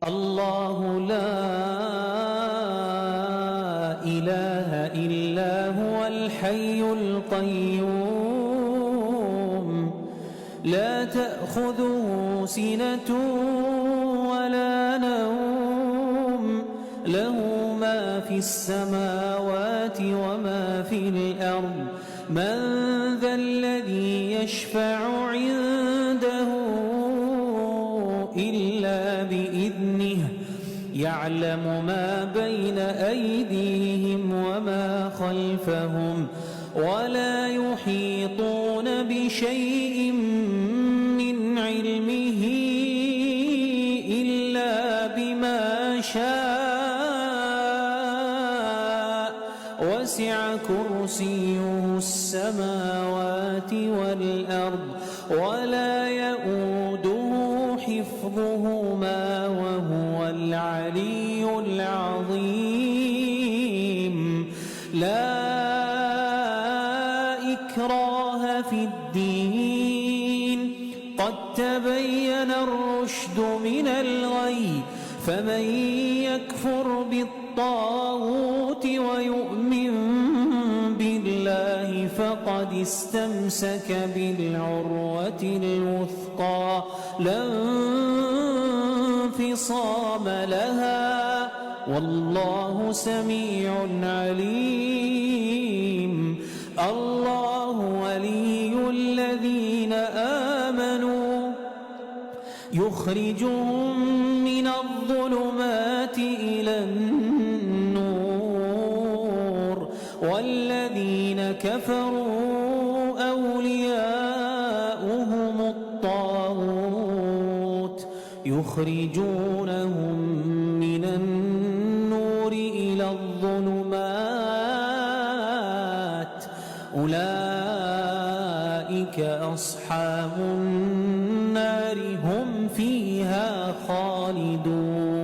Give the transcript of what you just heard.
الله لا إله إلا هو الحي القيوم لا تأخذه سنة ولا نوم له ما في السماوات وما في الأرض من ذا الذي يشفع عنده إلا بإذنه يعلم ما بين أيديهم وما خلفهم ولا يحيطون بشيء من علمه إلا بما شاء وسع كرسيه السماوات والأرض ولا يؤوده حفظهما وهو العلي العظيم لا إكراه في الدين قد تبين الرشد من الغي فمن يكفر بالطاغوت ويؤمن بالله فقد استمسك بالعروة الوثقى لا انفصام لها والله سميع عليم الله ولي الذين آمنوا يخرجهم من الظلمات إلى النور والذين كفروا أولياؤهم الطاغوت يخرجونهم من النور إلى الظلمات أولئك أصحاب النار هم فيها خالدون